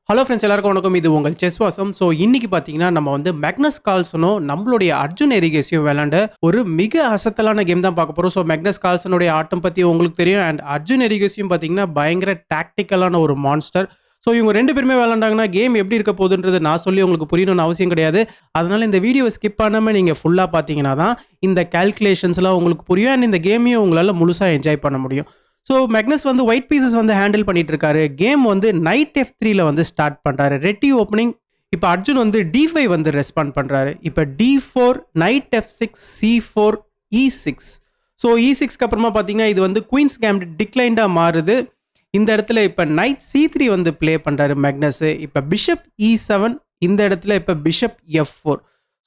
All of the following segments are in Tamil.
ஹலோ ஃப்ரெண்ட்ஸ் எல்லாருக்கும் வணக்கம். இது உங்கள் செஸ் வாசம். ஸோ இன்னைக்கு பார்த்தீங்கன்னா நம்ம வந்து மேக்னஸ் கால்சனும் நம்மளுடைய அர்ஜுன் எரிகேசியும் விளையாண்ட ஒரு மிக அசத்தலான கேம் தான் பார்க்க போகிறோம். ஸோ மேக்னஸ் கால்சனுடைய ஆட்டம் பற்றி உங்களுக்கு தெரியும். அண்ட் அர்ஜுன் எரிகேசியும் பார்த்தீங்கன்னா பயங்கர டாக்டிக்கலான ஒரு மான்ஸ்டர். ஸோ இவங்க ரெண்டு பேருமே விளையாண்டாங்கன்னா கேம் எப்படி இருக்க போகுதுன்றது நான் சொல்லி உங்களுக்கு புரியணும்னு அவசியம் கிடையாது. அதனால இந்த வீடியோவை ஸ்கிப் பண்ணாமல் நீங்கள் ஃபுல்லாக பார்த்தீங்கன்னா தான் இந்த கால்குலேஷன்ஸ்லாம் உங்களுக்கு புரியும். அண்ட் இந்த கேமையும் உங்களால் முழுசாக என்ஜாய் பண்ண முடியும். ஸோ மேக்னஸ் வந்து ஒயிட் பீசஸ் வந்து ஹேண்டில் பண்ணிட்டு இருக்காரு. கேம் வந்து நைட் F3ல வந்து ஸ்டார்ட் பண்றாரு. ரெட்டி ஓப்பனிங். இப்போ அர்ஜுன் வந்து D5 வந்து ரெஸ்பாண்ட் பண்றாரு. இப்போ D4, night F6, C4, E6. So E6க்கு அப்புறமா பார்த்தீங்கன்னா இது வந்து குயின்ஸ் கேம்பிட் டிக்ளைண்டா மாறுது. இந்த இடத்துல இப்போ நைட் C3 வந்து ப்ளே பண்றாரு மேக்னஸ். இப்போ பிஷப் E7, இந்த இடத்துல இப்போ பிஷப் F4.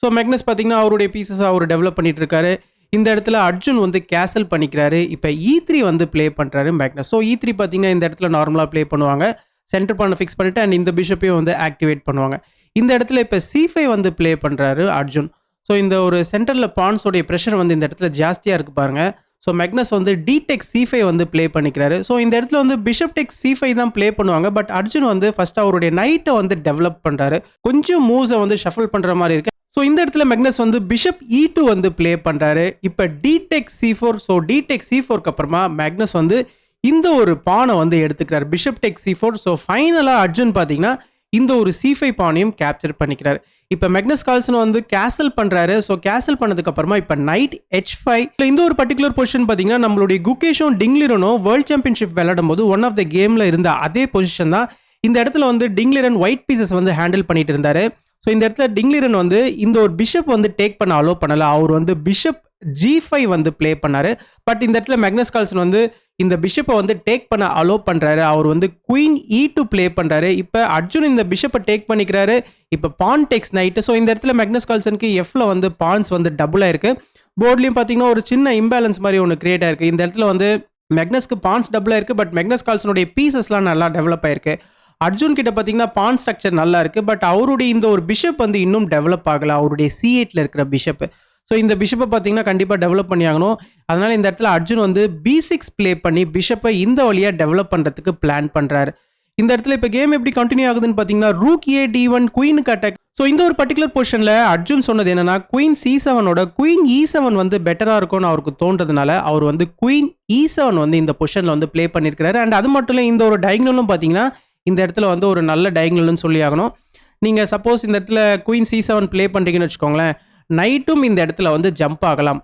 ஸோ மேக்னஸ் பார்த்தீங்கன்னா அவருடைய பீசஸ் அவர் டெவலப் பண்ணிட்டு இருக்காரு. இந்த இடத்துல அர்ஜுன் வந்து கேசல் பண்ணிக்கிறாரு. இப்போ E3 வந்து ப்ளே பண்ணுறாரு மேக்னஸ். ஸோ E3 பார்த்தீங்கன்னா இந்த இடத்துல நார்மலாக ப்ளே பண்ணுவாங்க. சென்டர் பானை ஃபிக்ஸ் பண்ணிவிட்டு அண்ட் இந்த பிஷப்பையும் வந்து ஆக்டிவேட் பண்ணுவாங்க. இந்த இடத்துல இப்போ C5 வந்து ப்ளே பண்ணுறாரு அர்ஜுன். ஸோ இந்த ஒரு சென்டரில் பான்ஸோடைய ப்ரெஷர் வந்து இந்த இடத்துல ஜாஸ்தியாக இருக்குது பாருங்கள். ஸோ மேக்னஸ் வந்து D-Tech C5 வந்து ப்ளே பண்ணிக்கிறாரு. ஸோ இந்த இடத்துல வந்து பிஷப் டெக் C5 தான் ப்ளே பண்ணுவாங்க. பட் அர்ஜுன் வந்து ஃபர்ஸ்ட் அவருடைய நைட்டை வந்து டெவலப் பண்ணுறாரு. கொஞ்சம் மூவ்ஸை வந்து ஷஃபிள் பண்ணுற மாதிரி இருக்கு. ஸோ இந்த இடத்துல மேக்னஸ் வந்து பிஷப் E2 வந்து ப்ளே பண்ணுறாரு. இப்போ D-Tech C4. ஸோ D-Tech C4க்கு அப்புறமா மேக்னஸ் வந்து இந்த ஒரு பானை வந்து எடுத்துக்கிறார். Bishop tech C4. ஸோ ஃபைனலாக அர்ஜுன் பார்த்தீங்கன்னா இந்த ஒரு C5 பானையும் கேப்சர் பண்ணிக்கிறார். இப்போ மேக்னஸ் கால்சன் வந்து கேசல் பண்ணுறாரு. ஸோ கேசல் பண்ணதுக்கு அப்புறமா இப்போ நைட் H5. இந்த ஒரு பர்டிகுலர் பொசிஷன் பார்த்தீங்கன்னா நம்மளுடைய குகேஷும் டிங்லிரனும் வேர்ல்ட் சாம்பியன்ஷிப் விளையாடும் போது ஒன் ஆஃப் த கேமில் இருந்த அதே பொசிஷன் தான். இந்த இடத்துல வந்து டிங்லிரன் ஒயிட் பீசஸ் வந்து ஹேண்டில் பண்ணிட்டு இருந்தாரு. ஸோ இந்த இடத்துல டிங்லிரன் வந்து இந்த ஒரு பிஷப் வந்து டேக் பண்ண அலோ பண்ணல. அவர் வந்து பிஷப் G5 வந்து ப்ளே பண்ணாரு. பட் இந்த இடத்துல மேக்னஸ் கால்சன் வந்து இந்த பிஷப்பை வந்து டேக் பண்ண அலோ பண்றாரு. அவர் வந்து குயின் E2 ப்ளே பண்றாரு. இப்போ அர்ஜுன் இந்த பிஷப்பை டேக் பண்ணிக்கிறாரு. இப்போ பான் டெக்ஸ் நைட்டு. ஸோ இந்த இடத்துல மேக்னஸ் கால்சனுக்கு Fல வந்து பான்ஸ் வந்து டபுளாக இருக்கு. போர்ட்லையும் பார்த்தீங்கன்னா ஒரு சின்ன இம்பேலன்ஸ் மாதிரி ஒன்று கிரியேட் ஆயிருக்கு. இந்த இடத்துல வந்து மேக்னஸ்க்கு பான்ஸ் டபுளாக இருக்கு. பட் மேக்னஸ் கால்சனுடைய பீசஸ்லாம் நல்லா டெவலப் ஆயிருக்கு. அர்ஜுன் கிட்ட பார்த்தீங்கன்னா பான் ஸ்ட்ரக்சர் நல்லா இருக்கு. பட் அவருடைய இந்த ஒரு பிஷப் வந்து இன்னும் டெவலப் ஆகல. அவருடைய C8ல இருக்கிற பிஷப். ஸோ இந்த பிஷப்பை பார்த்தீங்கன்னா கண்டிப்பாக டெவலப் பண்ணி ஆகணும். அதனால இந்த இடத்துல அர்ஜுன் வந்து B6 ப்ளே பண்ணி பிஷப்பை இந்த வழியாக டெவலப் பண்ணுறதுக்கு பிளான் பண்ணுறாரு. இந்த இடத்துல இப்போ கேம் எப்படி கண்டினியூ ஆகுதுன்னு பார்த்தீங்கன்னா ரூக் A D1 குயினுக்கு அட்டாக். ஸோ இந்த ஒரு பர்டிகுலர் பொசிஷனில் அர்ஜுன் சொன்னது என்னன்னா குயின் C7ஓட குயின் E7 வந்து பெட்டராக இருக்கும்னு அவருக்கு தோன்றதுனால அவர் வந்து குயின் E7 வந்து இந்த பொசிஷனில் வந்து ப்ளே பண்ணியிருக்கிறாரு. அண்ட் அது மட்டும் இல்லை இந்த ஒரு டயக்னலும் பார்த்தீங்கன்னா இந்த இடத்துல வந்து ஒரு நல்ல டயக்னல்னு சொல்லி ஆகணும். நீங்கள் சப்போஸ் இந்த இடத்துல குயின் C7 ப்ளே பண்ணுறீங்கன்னு வச்சுக்கோங்களேன், நைட்டும் இந்த இடத்துல வந்து ஜம்ப் ஆகலாம்.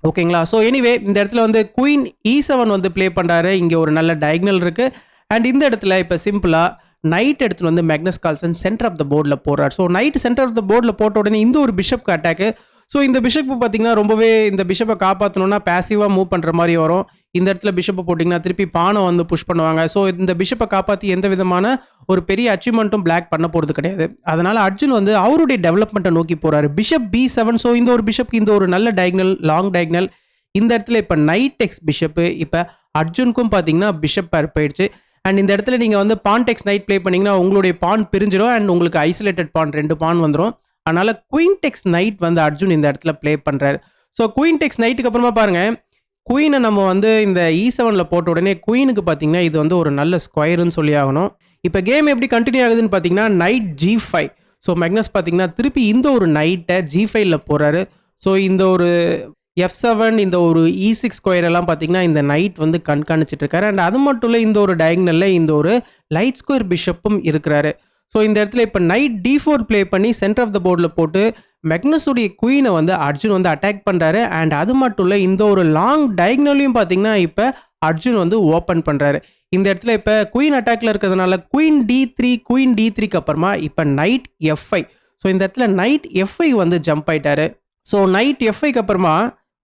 ஓகேங்களா? ஸோ எனிவே இந்த இடத்துல வந்து குயின் E7 வந்து ப்ளே பண்ணுறாரு. இங்கே ஒரு நல்ல டயக்னல் இருக்குது. அண்ட் இந்த இடத்துல இப்போ சிம்பிளாக நைட் எடுத்துகிட்டு வந்து Magnus Carlsen centre of the போர்டில் போடுறார். So knight centre of the போர்டில் போட்ட உடனே இந்த ஒரு பிஷப்க்கு அட்டாக்கு. ஸோ இந்த பிஷப் பார்த்தீங்கன்னா ரொம்பவே இந்த பிஷப்பை காப்பாற்றணும்னா பேசிவாக மூவ் பண்ணுற மாதிரி வரும். இந்த இடத்துல பிஷப்பை போட்டிங்கன்னா திருப்பி பானை வந்து புஷ் பண்ணுவாங்க. ஸோ இந்த பிஷப்பை காப்பாற்றி எந்த விதமான ஒரு பெரிய அச்சீவ்மெண்ட்டும் பிளாக் பண்ண போகிறது கிடையாது. அதனால் அர்ஜுன் வந்து அவருடைய டெவலப்மெண்ட்டை நோக்கி போகிறாரு. Bishop B7. ஸோ இந்த ஒரு பிஷப்க்கு இந்த ஒரு நல்ல டயக்னல், லாங் டயக்னல். இந்த இடத்துல இப்போ நைட் டெக்ஸ் பிஷப்பு. இப்போ அர்ஜுனுக்கும் பார்த்தீங்கன்னா பிஷப் பேர் போயிடுச்சு. அண்ட் இந்த இடத்துல நீங்கள் வந்து பான் டெக்ஸ் நைட் ப்ளே பண்ணிங்கன்னா உங்களுடைய பான் பிரிஞ்சிடும். அண்ட் உங்களுக்கு ஐசோலேட்டட் பான் 2 பான் வந்துடும். அதனால் குயின் டெக்ஸ் நைட் வந்து அர்ஜுன் இந்த இடத்துல ப்ளே பண்ணுறாரு. ஸோ குயின் டெக்ஸ் நைட்டுக்கு அப்புறமா பாருங்கள், குயினை நம்ம வந்து இந்த E7ல போட்ட உடனே குயினுக்கு பார்த்தீங்கன்னா இது வந்து ஒரு நல்ல ஸ்கொயருன்னு சொல்லி ஆகணும். இப்போ கேம் எப்படி கண்டினியூ ஆகுதுன்னு பார்த்தீங்கன்னா நைட் G5. ஸோ மேக்னஸ் பார்த்தீங்கன்னா திருப்பி இந்த ஒரு நைட்டை G5ல போடுறாரு. ஸோ இந்த ஒரு F7 இந்த ஒரு E6 ஸ்கொயர் எல்லாம் பார்த்தீங்கன்னா இந்த நைட் வந்து கண்காணிச்சிட்டு இருக்காரு. அண்ட் அது மட்டும் இல்லை இந்த ஒரு டயக்னலில் இந்த ஒரு லைட் ஸ்கொயர் பிஷப்பும் இருக்கிறாரு. ஸோ இந்த இடத்துல இப்போ நைட் D4 ப்ளே பண்ணி சென்டர் ஆஃப் த போர்டில் போட்டு மேக்னஸுடைய குயினை வந்து அர்ஜுன் வந்து அட்டாக் பண்ணுறாரு. அண்ட் அது மட்டும் இல்லை இந்த ஒரு லாங் டயக்னலையும் பார்த்தீங்கன்னா இப்போ அர்ஜுன் வந்து ஓப்பன் பண்ணுறாரு. இந்த இடத்துல இப்போ குயின் அட்டாக்ல இருக்கிறதுனால குயின் D3, குயின் D3க்கு அப்புறமா இப்போ நைட் F5. ஸோ இந்த இடத்துல நைட் F5 வந்து ஜம்ப் ஆயிட்டாரு. ஸோ நைட் F5க்கு அப்புறமா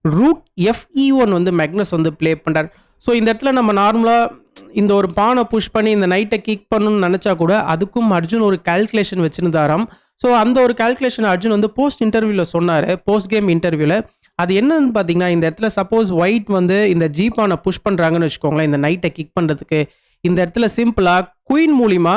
ரூக் FE1 வந்து மேக்னஸ் வந்து ப்ளே பண்ணுறாரு. ஸோ இந்த இடத்துல நம்ம நார்மலாக இந்த ஒரு பானை புஷ் பண்ணி இந்த நைட்டை கிக் பண்ணணும்னு நினச்சா கூட அதுக்கும் அர்ஜுன் ஒரு கால்குலேஷன் வச்சுருந்தாராம். ஸோ அந்த ஒரு கால்குலேஷன் அர்ஜுன் வந்து போஸ்ட் இன்டர்வியூவில் சொன்னார். போஸ்ட் கேம் இன்டர்வியூவில் அது என்னன்னு பார்த்தீங்கன்னா இந்த இடத்துல சப்போஸ் ஒயிட் வந்து இந்த ஜி பானை புஷ் பண்ணுறாங்கன்னு வச்சுக்கோங்களேன் இந்த நைட்டை கிக் பண்ணுறதுக்கு, இந்த இடத்துல சிம்பிளாக குயின் மூலிமா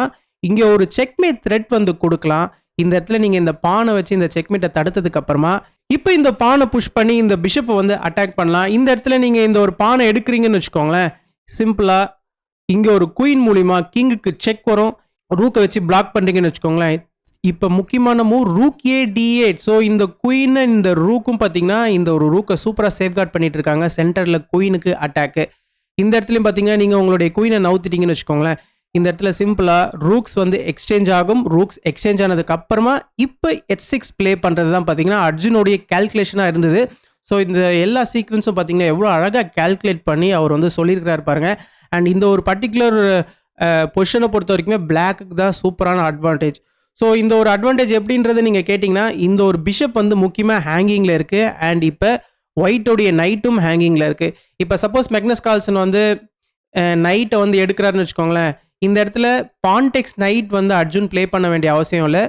இங்கே ஒரு செக்மேட் த்ரெட் வந்து கொடுக்கலாம். இந்த இடத்துல நீங்கள் இந்த பானை வச்சு இந்த செக்மேட்டை தடுத்ததுக்கு அப்புறமா இப்போ இந்த பானை புஷ் பண்ணி இந்த பிஷப்பை வந்து அட்டாக் பண்ணலாம். இந்த இடத்துல நீங்கள் இந்த ஒரு பானை எடுக்கிறீங்கன்னு வச்சுக்கோங்களேன், சிம்பிளாக இங்கே ஒரு குயின் மூலிமா கிங்குக்கு செக் வரும். ரூக்க வச்சு பிளாக் பண்றீங்கன்னு வச்சுக்கோங்களேன். இப்ப முக்கியமான மூவ் ரூக் ஏ D8. ஸோ இந்த குயின் இந்த ரூக்கும் பார்த்தீங்கன்னா, இந்த ஒரு ரூக்க சூப்பரா சேஃப்கார்ட் பண்ணிட்டு இருக்காங்க. சென்டர்ல குயினுக்கு அட்டாக்கு. இந்த இடத்துலயும் பார்த்தீங்கன்னா, நீங்க உங்களுடைய குயின நவுத்திட்டீங்கன்னு வச்சுக்கோங்களேன். இந்த இடத்துல சிம்பிளா ரூக்ஸ் வந்து எக்ஸ்சேஞ்ச் ஆகும். ரூக்ஸ் எக்ஸ்சேஞ்ச் ஆனதுக்கு அப்புறமா இப்ப H6 ப்ளே பண்றது தான் பார்த்தீங்கன்னா, அர்ஜுனுடைய கால்குலேஷனா இருந்தது. ஸோ இந்த எல்லா சீக்வென்ஸும் பார்த்தீங்கன்னா, எவ்வளோ அழகா கால்குலேட் பண்ணி அவர் வந்து சொல்லியிருக்கிறாரு பாருங்க. அண்ட் இந்த ஒரு பர்ட்டிகுலர் பொசிஷனை பொறுத்த வரைக்குமே பிளாக்குக்கு தான் சூப்பரான அட்வான்டேஜ். ஸோ இந்த ஒரு அட்வான்டேஜ் எப்படின்றது நீங்கள் கேட்டிங்கன்னா, இந்த ஒரு பிஷப் வந்து முக்கியமாக ஹேங்கிங்கில் இருக்குது. அண்ட் இப்போ ஒயிட்டோடைய நைட்டும் ஹேங்கிங்கில் இருக்குது. இப்போ சப்போஸ் மேக்னஸ் கால்சன் வந்து நைட்டை வந்து எடுக்கிறாருன்னு வச்சுக்கோங்களேன். இந்த இடத்துல பான்டெக்ஸ் நைட் வந்து அர்ஜுன் ப்ளே பண்ண வேண்டிய அவசியம் இல்லை.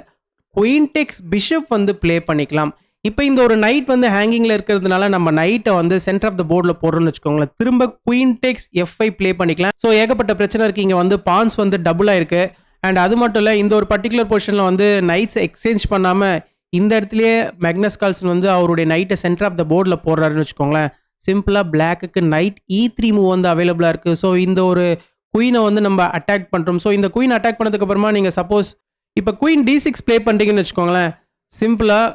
குயின்டெக்ஸ் பிஷப் வந்து ப்ளே பண்ணிக்கலாம். இப்போ இந்த ஒரு நைட் வந்து ஹேங்கிங்கில் இருக்கிறதுனால நம்ம நைட்டை வந்து சென்டர் ஆஃப் த போர்டில் போடுறோம்னு வச்சுக்கோங்களேன். திரும்ப குயின்டெக்ஸ் F5 ப்ளே பண்ணிக்கலாம். ஸோ ஏகப்பட்ட பிரச்சனை இருக்குது. இங்கே வந்து பான்ஸ் வந்து டபுளாக இருக்குது. அண்ட் அது மட்டும் இல்லை, இந்த ஒரு பர்டிகுலர் பொசிஷனில் வந்து நைட்ஸ் எக்ஸ்சேஞ்ச் பண்ணாமல் இந்த இடத்துலையே மேக்னஸ் கால்சன் வந்து அவருடைய நைட்டை சென்டர் ஆஃப் த போர்டில் போடுறாருன்னு வச்சுக்கோங்களேன். சிம்பிளாக பிளாக்குக்கு நைட் E3 மூவ் வந்து அவைலபிளாக இருக்குது. ஸோ இந்த ஒரு குயினை வந்து நம்ம அட்டாக் பண்ணுறோம். ஸோ இந்த குயின் அட்டாக் பண்ணதுக்கு அப்புறமா நீங்கள் சப்போஸ் இப்போ குயின் D6 ப்ளே பண்ணுறீங்கன்னு வச்சுக்கோங்களேன். சிம்பிளாக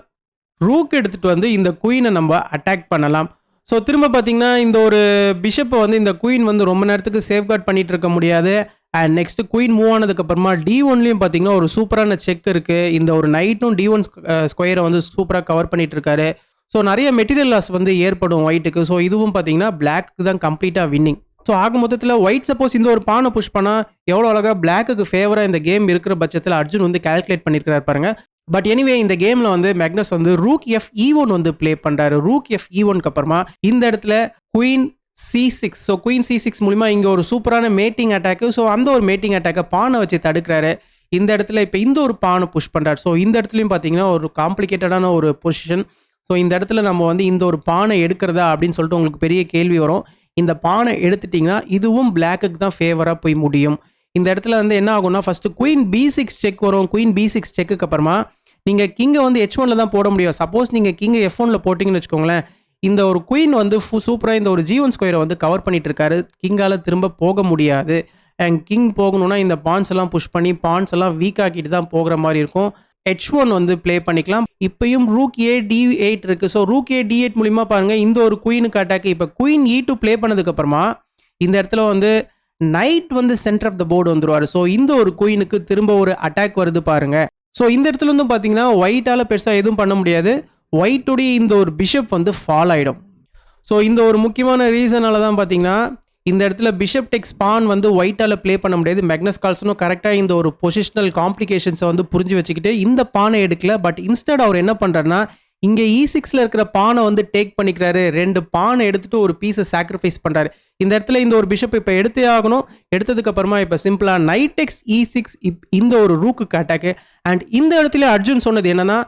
ரூக் எடுத்துகிட்டு வந்து இந்த குயினை நம்ம அட்டாக் பண்ணலாம். ஸோ திரும்ப பார்த்தீங்கன்னா, இந்த ஒரு பிஷப்பை வந்து இந்த குயின் வந்து ரொம்ப நேரத்துக்கு சேஃப்கார்ட் பண்ணிட்டு இருக்க முடியாது. அண்ட் நெக்ஸ்ட் குயின் மூவ் ஆனதுக்கப்புறமா D1லையும் பார்த்தீங்கன்னா ஒரு சூப்பரான செக் இருக்குது. இந்த ஒரு நைட்டும் D1 ஸ்கொயரை வந்து சூப்பராக கவர் பண்ணிட்டு இருக்காரு. ஸோ நிறைய மெட்டீரியல் லாஸ் வந்து ஏற்படும் ஒயிட்டுக்கு. ஸோ இதுவும் பார்த்தீங்கன்னா பிளாக்கு தான் கம்ப்ளீட்டாக வின்னிங். ஸோ ஆக மொத்தத்தில் ஒயிட் சப்போஸ் இந்த ஒரு பானை புஷ் பண்ணால் எவ்வளோ அழகாக பிளாக்குக்கு ஃபேவராக இந்த கேம் இருக்கிற பட்சத்தில் அர்ஜுன் வந்து கால்குலேட் பண்ணியிருக்கிறார் பாருங்க. பட் எனிவே இந்த கேமில் வந்து மேக்னஸ் வந்து ரூக் F(E1) வந்து ப்ளே பண்ணுறாரு. ரூக் F(E1)க்கு அப்புறமா இந்த இடத்துல queen C6. So queen C6 மூலிமா இங்கே ஒரு சூப்பரான மேட்டிங் அட்டாக்கு. ஸோ அந்த ஒரு மேட்டிங் அட்டாக்கை பானை வச்சு தடுக்கிறாரு. இந்த இடத்துல இப்போ இந்த ஒரு பானை புஷ் பண்ணுறாரு. ஸோ இந்த இடத்துலையும் பார்த்தீங்கன்னா ஒரு காம்ப்ளிகேட்டடான ஒரு பொசிஷன். ஸோ இந்த இடத்துல நம்ம வந்து இந்த ஒரு பானை எடுக்கிறதா அப்படின்னு சொல்லிட்டு உங்களுக்கு பெரிய கேள்வி வரும். இந்த பானை எடுத்துட்டிங்கன்னா இதுவும் பிளாக்குக்கு தான் ஃபேவராக போய் முடியும். இந்த இடத்துல வந்து என்ன ஆகும்னா, ஃபஸ்ட்டு குயின் B6 செக் வரும். குயின் B6 செக்குக்கு அப்புறமா நீங்கள் கிங்கை வந்து H1ல தான் போட முடியும். சப்போஸ் நீங்கள் கிங்கை F1ல போட்டிங்கன்னு வச்சுக்கோங்களேன், இந்த ஒரு குயின் வந்து சூப்பராக இந்த ஒரு G1 ஸ்கொயரை வந்து கவர் பண்ணிட்டு இருக்காரு. கிங்கால் திரும்ப போக முடியாது. அண்ட் கிங் போகணும்னா இந்த பான்ஸ் எல்லாம் புஷ் பண்ணி பான்ஸ் எல்லாம் வீக் ஆக்கிட்டு தான் போகிற மாதிரி இருக்கும். H1 வந்து ப்ளே பண்ணிக்கலாம். இப்பயும் ரூக் ஏ D8 இருக்குது. ஸோ ரூக் ஏ D8 மூலிமா பாருங்கள் இந்த ஒரு குயினுக்கு அட்டாக்கு. இப்போ குயின் E2 ப்ளே பண்ணதுக்கப்புறமா இந்த இடத்துல வந்து நைட் வந்து சென்டர் ஆஃப் த போர்டு வந்துருவார். ஸோ இந்த ஒரு குயினுக்கு திரும்ப ஒரு அட்டாக் வருது பாருங்க. ஸோ இந்த இடத்துல வந்து பார்த்தீங்கன்னா ஒயிட்டால் பெருசாக எதுவும் பண்ண முடியாது. ஒயிட்டுடைய இந்த ஒரு பிஷப் வந்து ஃபால் ஆகிடும். ஸோ இந்த ஒரு முக்கியமான ரீசனால தான் பார்த்தீங்கன்னா இந்த இடத்துல பிஷப் டெக்ஸ் பான் வந்து ஒயிட்டால் ப்ளே பண்ண முடியாது. மேக்னஸ் கால்சனும் கரெக்டாக இந்த ஒரு பொசிஷனல் காம்ப்ளிகேஷன்ஸை வந்து புரிஞ்சு வச்சுக்கிட்டு இந்த பானை எடுக்கல. பட் இன்ஸ்டட் அவர் என்ன பண்ணுறாருன்னா, இங்கே E6ல இருக்கிற பானை வந்து டேக் பண்ணிக்கிறாரு. 2 பானை எடுத்துட்டு ஒரு பீஸை சாக்ரிஃபைஸ் பண்ணுறாரு. இந்த இடத்துல இந்த ஒரு பிஷப் இப்போ எடுத்தே ஆகணும். எடுத்ததுக்கு அப்புறமா இப்போ சிம்பிளாக நைட் டெக்ஸ் E6 இந்த ஒரு ரூக்குக்கு அட்டாக்கு. அண்ட் இந்த இடத்துல அர்ஜுன் சொன்னது என்னன்னா,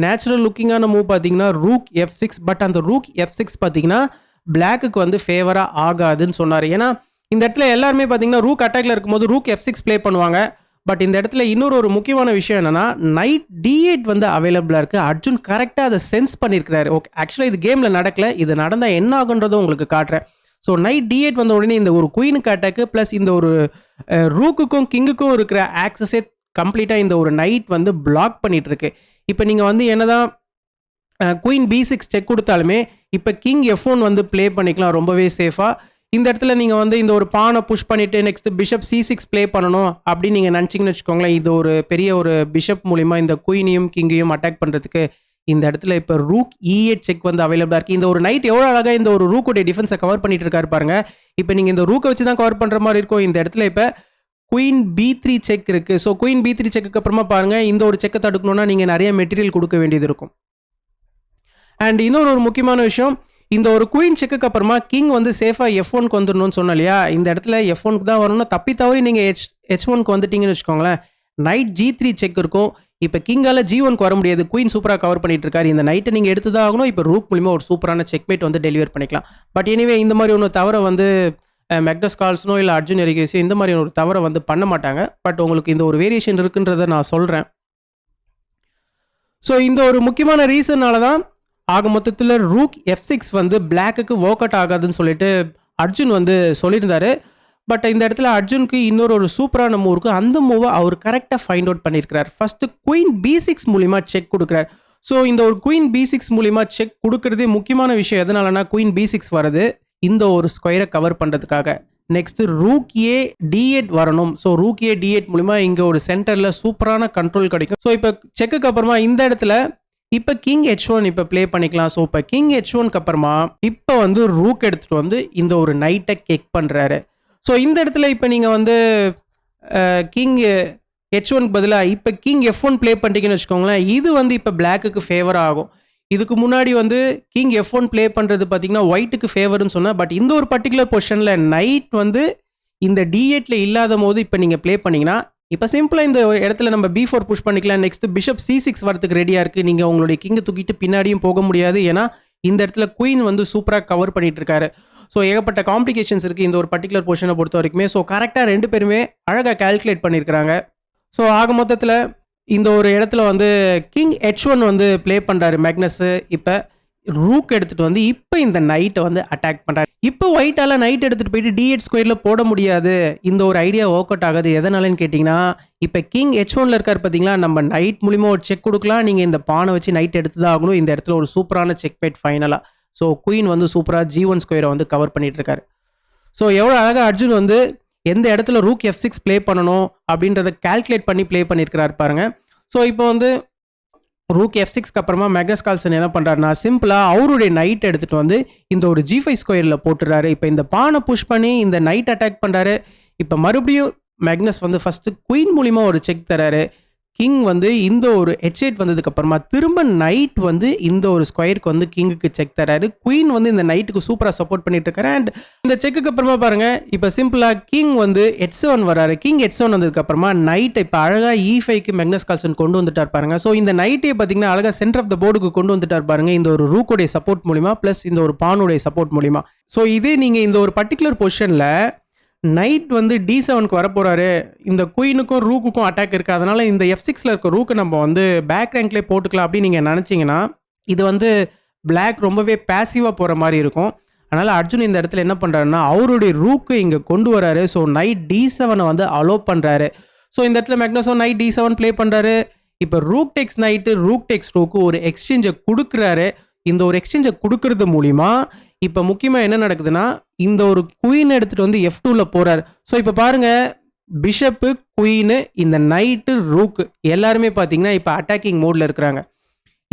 நேச்சுரல் லுக்கிங்கான மூவ் பார்த்தீங்கன்னா ரூக் F6. பட் அந்த ரூக் F6 பார்த்தீங்கன்னா பிளாக்குக்கு வந்து ஃபேவராக ஆகாதுன்னு சொன்னார். ஏன்னா இந்த இடத்துல எல்லாருமே பார்த்தீங்கன்னா ரூக் அட்டாக்ல இருக்கும்போது ரூக் F6 ப்ளே பண்ணுவாங்க. பட் இந்த இடத்துல இன்னொரு ஒரு முக்கியமான விஷயம் என்னன்னா, நைட் D8 வந்து அவைலபிளாக இருக்குது. அர்ஜுன் கரெக்டாக அதை சென்ஸ் பண்ணியிருக்கிறாரு. ஓகே, ஆக்சுவலாக இது கேமில் நடக்கல. இது நடந்தால் என்ன ஆகுன்றதும் உங்களுக்கு காட்டுறேன். ஸோ நைட் D8 வந்த உடனே இந்த ஒரு குயினுக்கு அட்டாக்கு ப்ளஸ் இந்த ஒரு ரூக்குக்கும் கிங்குக்கும் இருக்கிற ஆக்சஸே கம்ப்ளீட்டாக இந்த ஒரு நைட் வந்து பிளாக் பண்ணிட்டு இருக்கு. இப்போ நீங்கள் வந்து என்னதான் குயின் B6 செக் கொடுத்தாலுமே இப்போ கிங் F1 வந்து ப்ளே பண்ணிக்கலாம் ரொம்பவே சேஃபாக. இந்த இடத்துல நீங்கள் வந்து இந்த ஒரு பானை புஷ் பண்ணிவிட்டு நெக்ஸ்ட் பிஷப் C6 ப்ளே பண்ணணும் அப்படின்னு நீங்கள் நினச்சிங்கன்னு வச்சுக்கோங்களேன். இது ஒரு பெரிய ஒரு பிஷப் மூலிமா இந்த குயினையும் கிங்கையும் அட்டாக் பண்ணுறதுக்கு இந்த இடத்துல இப்போ ரூக் E8 செக் வந்து அவைலபிளாக இருக்குது. இந்த ஒரு நைட் எவ்வளோ அழகாக இந்த ஒரு ரூக்குடைய டிஃபென்ஸை கவர் பண்ணிட்டு இருக்காரு பாருங்க. இப்போ நீங்கள் இந்த ரூக்கை வச்சு தான் கவர் பண்ணுற மாதிரி இருக்கும். இந்த இடத்துல இப்போ குயின் B3 செக் இருக்குது. ஸோ குயின் B3 செக்குக்கு அப்புறமா பாருங்கள், இந்த ஒரு செக்கை தடுக்கணும்னா நீங்கள் நிறைய மெட்டீரியல் கொடுக்க வேண்டியது இருக்கும். அண்ட் இன்னொரு ஒரு முக்கியமான விஷயம், இந்த ஒரு குயின் செக்குக்கு அப்புறமா கிங் வந்து சேஃபாக F1க்கு வந்துடணும்னு சொன்னோம் இல்லையா. இந்த இடத்துல F1க்கு தான் வரணும்னா தப்பி தவறி நீங்கள் H1க்கு வந்துட்டீங்கன்னு வச்சுக்கோங்களேன், நைட் G3 செக் இருக்கும். இப்போ கிங்கால் G1க்கு வர முடியாது. குயின் சூப்பராக கவர் பண்ணிட்டு இருக்காரு. இந்த நைட்டை நீங்கள் எடுத்து தான் ஆகணும். இப்போ ரூக் மூலிமா ஒரு சூப்பரான செக்மேட் வந்து டெலிவர் பண்ணிக்கலாம். பட் எனிவே இந்த மாதிரி ஒன்று தவிர வந்து மேக்னஸ் கால்சனோ இல்லை அர்ஜுன் எரிகேசியோ இந்த மாதிரி ஒரு தவறை வந்து பண்ண மாட்டாங்க. பட் உங்களுக்கு இந்த ஒரு வேரியேஷன் இருக்குன்றதை நான் சொல்கிறேன். ஸோ இந்த ஒரு முக்கியமான ரீசனால தான் ஆக மொத்தத்தில் ரூக் F6 வந்து பிளாக்குக்கு ஒர்க் அவுட் ஆகாதுன்னு சொல்லிட்டு அர்ஜுன் வந்து சொல்லியிருந்தாரு. பட் இந்த இடத்துல அர்ஜுனுக்கு இன்னொரு ஒரு சூப்பரான மூவ் இருக்கு. அந்த மூவை அவர் கரெக்டாக ஃபைண்ட் அவுட் பண்ணியிருக்கிறார். ஃபர்ஸ்ட் குயின் B6 மூலியமா செக் கொடுக்குறார். ஸோ இந்த ஒரு குயின் B6 மூலியமா செக் கொடுக்கறதே முக்கியமான விஷயம் எதனாலனா குயின் B6 வருது இந்த ஒரு ஸ்கொயரை கவர் பண்ணுறதுக்காக. நெக்ஸ்ட் ரூக் ஏ D8 வரணும். ஸோ ரூக் ஏ D8 மூலிமா இங்கே ஒரு சென்டரில் சூப்பரான கண்ட்ரோல் கிடைக்கும். ஸோ இப்போ செக்குக்கு அப்புறமா இந்த இடத்துல இப்போ கிங் H1 இப்போ ப்ளே பண்ணிக்கலாம். ஸோ இப்போ கிங் H1க்கு அப்புறமா இப்போ வந்து ரூக் எடுத்துகிட்டு வந்து இந்த ஒரு நைட்டை கிக் பண்ணுறாரு. ஸோ இந்த இடத்துல இப்போ நீங்கள் வந்து கிங் H1க்கு பதிலாக இப்போ கிங் F1 ப்ளே பண்ணிட்டீங்கன்னு வச்சுக்கோங்களேன். இது வந்து இப்போ பிளாக்குக்கு ஃபேவர் ஆகும். இதுக்கு முன்னாடி வந்து கிங் F1 ப்ளே பண்ணுறது பார்த்தீங்கன்னா ஒயிட்டுக்கு ஃபேவர்னு சொன்னேன். பட் இந்த ஒரு பர்டிகுலர் பொசிஷனில் நைட் வந்து இந்த D8ல இல்லாத போது இப்போ நீங்கள் ப்ளே பண்ணிங்கன்னா இப்போ சிம்பிளாக இந்த இடத்துல நம்ம B4 புஷ் பண்ணிக்கலாம். நெக்ஸ்ட் பிஷப் C6 வரதுக்கு ரெடியாக இருக்குது. நீங்கள் உங்களுடைய கிங்கை தூக்கிட்டு பின்னாடியும் போக முடியாது. ஏன்னா இந்த இடத்துல குயின் வந்து சூப்பராக கவர் பண்ணிட்டு இருக்காரு. ஸோ ஏகப்பட்ட காம்ப்ளிகேஷன்ஸ் இருக்குது இந்த ஒரு பர்டிகுலர் பொசிஷனை பொறுத்த வரைக்குமே. ஸோ கரெக்டாக ரெண்டு பேருமே அழகாக கால்குலேட் பண்ணியிருக்கிறாங்க. ஸோ ஆக மொத்தத்தில் இந்த ஒரு இடத்துல வந்து கிங் H1 வந்து ப்ளே பண்ணுறாரு மேக்னஸ். இப்போ ரூக் எடுத்துகிட்டு வந்து இப்போ இந்த நைட்டை வந்து அட்டாக் பண்ணுறாரு. இப்போ ஒயிட்டால் நைட் எடுத்துகிட்டு போயிட்டு D8 ஸ்கொயரில் போட முடியாது. இந்த ஒரு ஐடியா ஒர்க் அவுட் ஆகுது. எதனாலன்னு கேட்டிங்கன்னா இப்போ கிங் H1ல இருக்கார் பார்த்தீங்களா, நம்ம நைட் மூலிமா ஒரு செக் கொடுக்கலாம். நீங்கள் இந்த பானை வச்சு நைட் எடுத்து தான் ஆகணும். இந்த இடத்துல ஒரு சூப்பரான செக் பேட் ஃபைனலாக. ஸோ குயின் வந்து சூப்பராக G1 ஸ்கொயரை வந்து கவர் பண்ணிட்டு இருக்காரு. ஸோ எவ்வளோ அழகாக அர்ஜுன் வந்து எந்த இடத்துல ரூக் F6 ப்ளே பண்ணணும் அப்படின்றத கால்குலேட் பண்ணி ப்ளே பண்ணியிருக்கிறாரு பாருங்க. ஸோ இப்போ வந்து ரூக் F6க்கு அப்புறமா மேக்னஸ் கால்சன் என்ன பண்ணுறாருனா சிம்பிளாக அவருடைய நைட் எடுத்துகிட்டு வந்து இந்த ஒரு G5 ஸ்கொயரில் போட்டுறாரு. இப்போ இந்த பானை புஷ் பண்ணி இந்த நைட் அட்டாக் பண்ணுறாரு. இப்போ மறுபடியும் மேக்னஸ் வந்து ஃபஸ்ட்டு குயின் மூலிமா ஒரு செக் தராரு. கிங் வந்து இந்த ஒரு H8 வந்ததுக்கு அப்புறமா திரும்ப நைட் வந்து இந்த ஒரு ஸ்கொயருக்கு வந்து கிங்குக்கு செக் தராரு. குயின் வந்து இந்த நைட்டுக்கு சூப்பராக சப்போர்ட் பண்ணிட்டு இருக்காரு. அண்ட் இந்த செக்குக்கு அப்புறமா பாருங்க இப்போ சிம்பிளாக கிங் வந்து H7 வராரு. கிங் H7 வந்ததுக்கு அப்புறமா நைட் இப்போ அழகாக E5க்கு மேக்னஸ் கால்சன் கொண்டு வந்துட்டார் பாருங்க. ஸோ இந்த நைட்டே பார்த்தீங்கன்னா அழகாக சென்டர் ஆஃப் த போர்டுக்கு கொண்டு வந்துட்டார் பாருங்க. இந்த ஒரு ரூக்கோடைய சப்போர்ட் மூலிமா ப்ளஸ் இந்த ஒரு பானுடைய சப்போர்ட் மூலிமா. ஸோ இதே நீங்கள் இந்த ஒரு பர்டிகுலர் பொசிஷனில் நைட் வந்து D7க்கு வரப்போறாரு. இந்த குயினுக்கும் ரூக்குக்கும் அட்டாக் இருக்குது. அதனால இந்த F6ல இருக்க ரூக்கை நம்ம வந்து பேக் ரேங்க்லேயே போட்டுக்கலாம் அப்படின்னு நீங்கள் நினச்சிங்கன்னா இது வந்து பிளாக் ரொம்பவே பேசிவாக போகிற மாதிரி இருக்கும். அதனால் அர்ஜுன் இந்த இடத்துல என்ன பண்ணுறாருன்னா அவருடைய ரூக்கு இங்கே கொண்டு வராரு. ஸோ நைட் D7 வந்து அலோவ் பண்ணுறாரு. ஸோ இந்த இடத்துல மேக்னஸோ நைட் D7 ப்ளே பண்ணுறாரு. இப்போ ரூக் டெக்ஸ் நைட்டு ரூக் டெக்ஸ் ரூக்கு ஒரு எக்ஸ்சேஞ்சை கொடுக்குறாரு. இந்த ஒரு எக்ஸ்சேஞ்சை கொடுக்கறது மூலிமா இப்போ முக்கியமாக என்ன நடக்குதுன்னா இந்த ஒரு குயின் எடுத்துகிட்டு வந்து F2ல போகிறார். ஸோ இப்போ பாருங்கள் பிஷப்பு குயின் இந்த நைட்டு ரூக்கு எல்லாருமே பார்த்தீங்கன்னா இப்போ அட்டாக்கிங் மோடில் இருக்கிறாங்க.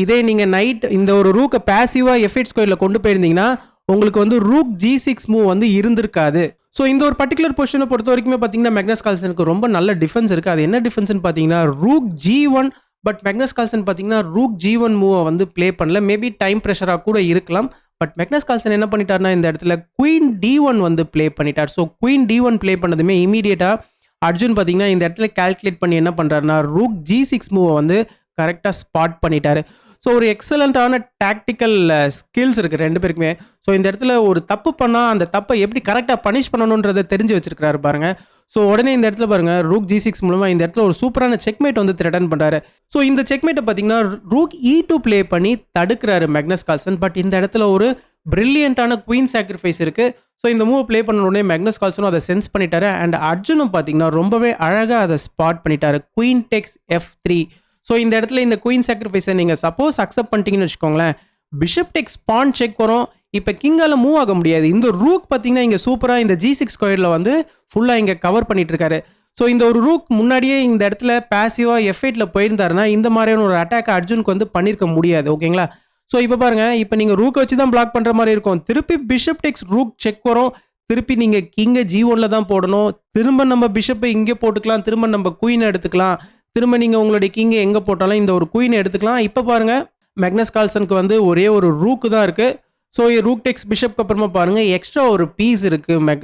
இதே நீங்கள் நைட் இந்த ஒரு ரூக்கை பேசிவாக F8 ஸ்கொயரில் கொண்டு போயிருந்தீங்கன்னா உங்களுக்கு வந்து ரூக் G6 மூவ் வந்து இருந்திருக்காது. ஸோ இந்த ஒரு பர்டிகுலர் பொசிஷனை பொறுத்த வரைக்குமே பார்த்தீங்கன்னா மேக்னஸ் கால்சனுக்கு ரொம்ப நல்ல டிஃபென்ஸ் இருக்குது. அது என்ன டிஃபென்ஸ்னு பார்த்தீங்கன்னா rook G1. But Magnus Carlsen பார்த்தீங்கன்னா ரூக் G1 மூவை வந்து ப்ளே பண்ணல. மேபி டைம் ப்ரெஷராக கூட இருக்கலாம். பட் மேக்னஸ் கால்சன் என்ன பண்ணிட்டார்னா இந்த இடத்துல குயின் D1 வந்து ப்ளே பண்ணிட்டார். ஸோ குயின் D1 ப்ளே பண்ணதுமே இமீடியட்டாக அர்ஜுன் பார்த்தீங்கன்னா இந்த இடத்துல கால்குலேட் பண்ணி என்ன பண்ணுறாருனா ரூக் G6 மூவை வந்து கரெக்டாக ஸ்பாட் பண்ணிட்டாரு. ஸோ ஒரு எக்ஸலண்ட்டான டாக்டிக்கல் ஸ்கில்ஸ் இருக்குது ரெண்டு பேருக்குமே. ஸோ இந்த இடத்துல ஒரு தப்பு பண்ணால் அந்த தப்பை எப்படி கரெக்டாக பனிஷ் பண்ணணுன்றதை தெரிஞ்சு வச்சிருக்கிறாரு பாருங்க. ஸோ உடனே இந்த இடத்துல பாருங்க ரூக் G6 மூலமாக இந்த இடத்துல ஒரு சூப்பரான செக்மேட் வந்து த்ரெட்டன் பண்ணுறாரு. ஸோ இந்த செக்மேட்டை பார்த்தீங்கன்னா ரூக் E2 ப்ளே பண்ணி தடுக்கிறாரு மேக்னஸ் கால்சன். பட் இந்த இடத்துல ஒரு பிரில்லியண்டான குயின் சாக்ரிஃபைஸ் இருக்குது. ஸோ இந்த மூவ் ப்ளே பண்ண உடனே மேக்னஸ் கால்சனும் அதை சென்ஸ் பண்ணிட்டாரு. அண்ட் அர்ஜுனும் பார்த்தீங்கன்னா ரொம்பவே அழகாக அதை ஸ்பாட் பண்ணிட்டாரு. குயின் டெக்ஸ் F3. ஸோ இந்த இடத்துல இந்த குயின் சாக்ரிஃபைஸை நீங்கள் சப்போஸ் அக்செப்ட் பண்ணிட்டீங்கன்னு வச்சுக்கோங்களேன், பிஷப் டெக்ஸ் பான் செக் வரும். இப்போ கிங்கால் மூவ் ஆக முடியாது. இந்த ரூக் பார்த்தீங்கன்னா இங்கே சூப்பராக இந்த G6 ஸ்கொயரில் வந்து ஃபுல்லாக இங்கே கவர் பண்ணிட்டு இருக்காரு. ஸோ இந்த ஒரு ரூக் முன்னாடியே இந்த இடத்துல பேசிவாக F8ல போயிருந்தாருன்னா இந்த மாதிரியான ஒரு அட்டாக் அர்ஜுனுக்கு வந்து பண்ணியிருக்க முடியாது. ஓகேங்களா? ஸோ இப்போ பாருங்கள் இப்போ நீங்கள் ரூக்கை வச்சு தான் பிளாக் பண்ணுற மாதிரி இருக்கும். திருப்பி பிஷப் டெக்ஸ் ரூக் செக் வரும். திருப்பி நீங்கள் கிங்கை G1ல தான் போடணும். திரும்ப நம்ம பிஷப்பை இங்கே போட்டுக்கலாம். திரும்ப நம்ம குயினை எடுத்துக்கலாம். திரும்ப நீங்கள் உங்களுடைய கிங்கை எங்கே போட்டாலும் இந்த ஒரு குயினை எடுத்துக்கலாம். இப்போ பாருங்கள் மேக்னஸ் கால்சனுக்கு வந்து ஒரே ஒரு ரூக்கு தான் இருக்குது. ஸோ ரூக் டெக்ஸ் பிஷப்க்கு அப்புறமா பாருங்கள் எக்ஸ்ட்ரா ஒரு பீஸ் இருக்குது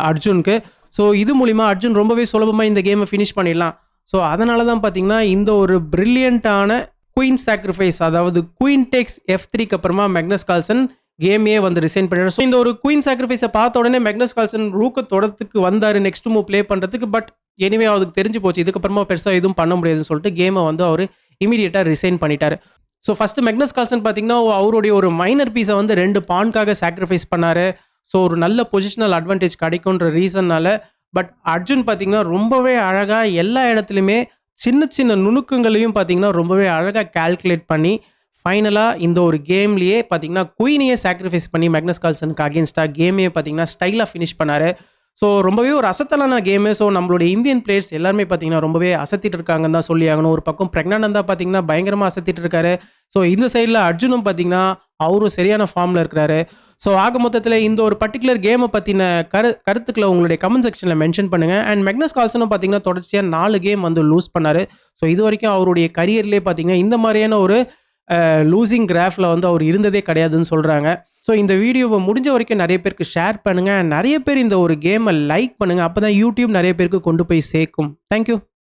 அர்ஜுனுக்கு. ஸோ இது மூலிமா அர்ஜுன் ரொம்பவே சுலபமாக இந்த கேமை ஃபினிஷ் பண்ணிடலாம். ஸோ அதனால தான் பார்த்தீங்கன்னா இந்த ஒரு பிரில்லியண்ட்டான குயின் சாக்ரிஃபைஸ், அதாவது குயின் டெக்ஸ் F3க்கு அப்புறமா மேக்னஸ் கால்சன் கேமையே வந்து ரிசைன் பண்ணிடுறாரு. ஸோ இந்த ஒரு குயின் சாக்ரிஃபைஸை பார்த்த உடனே மேக்னஸ் கால்சன் ரூக்கை தொடர்த்துக்கு வந்தார் நெக்ஸ்ட் மூவ் ப்ளே பண்ணுறதுக்கு. பட் எனிவே அவருக்கு தெரிஞ்சு போச்சு இதுக்கப்புறமா பெருசாக எதுவும் பண்ண முடியாதுன்னு சொல்லிட்டு கேமை வந்து அவர் இமீடியட்டாக ரிசைன் பண்ணிட்டார். ஸோ ஃபஸ்ட்டு மேக்னஸ் கால்சன் பார்த்தீங்கன்னா அவருடைய ஒரு மைனர் பீஸை வந்து 2 பான்காக சாக்ரிஃபைஸ் பண்ணார். ஸோ ஒரு நல்ல பொசிஷனல் அட்வான்டேஜ் கிடைக்குன்ற ரீசன்னால பட் அர்ஜுன் பார்த்தீங்கன்னா, ரொம்பவே அழகா எல்லா இடத்துலயுமே சின்ன சின்ன நுணுக்கங்களையும் பார்த்தீங்கன்னா, ரொம்பவே அழகா கால்குலேட் பண்ணி, ஃபைனலா இந்த ஒரு கேம்லயே பார்த்தீங்கன்னா, குயினையே சாக்ரிஃபைஸ் பண்ணி மேக்னஸ் கால்சனுக்கு அகைன்ஸ்ட்டா கேமையே பார்த்தீங்கன்னா, ஸ்டைலா ஃபினிஷ் பண்ணாரு. ஸோ ரொம்பவே ஒரு அசத்தலான கேமு. ஸோ நம்மளுடைய இந்தியன் பிளேயர்ஸ் எல்லாருமே பார்த்தீங்கன்னா, ரொம்பவே அசத்திட்டு இருக்காங்கன்னு தான் சொல்லி ஆகணும். ஒரு பக்கம் பிரக்ஞானந்தா பார்த்தீங்கன்னா, பயங்கரமா அசத்திட்டு இருக்காரு. ஸோ இந்த சைடுல அர்ஜுனும் பார்த்தீங்கன்னா, அவரும் சரியான ஃபார்ம்ல இருக்கிறாரு. ஸோ ஆக மொத்தத்தில இந்த ஒரு பர்ட்டிகுலர் கேம பத்தின கருத்துக்கள உங்களுடைய கமெண்ட் செக்ஷன்ல மென்ஷன் பண்ணுங்க. அண்ட் மேக்னஸ் கால்சனும் பார்த்தீங்கன்னா, தொடர்ச்சியா 4 கேம் வந்து லூஸ் பண்ணாரு. ஸோ இதுவரைக்கும் அவருடைய கரியர்லயே பார்த்தீங்கன்னா, இந்த மாரியான ஒரு லூசிங் கிராஃப்ல வந்து அவர் இருந்ததே கிடையாதுன்னு சொல்றாங்க. ஸோ இந்த வீடியோவ முடிஞ்ச வரைக்கும் நெறைய பேருக்கு ஷேர் பண்ணுங்க. நெறைய பேர் இந்த ஒரு கேம லைக் பண்ணுங்க. அப்பதான் YouTube நெறைய பேருக்கு கொண்டு போய் சேர்க்கும். Thank you.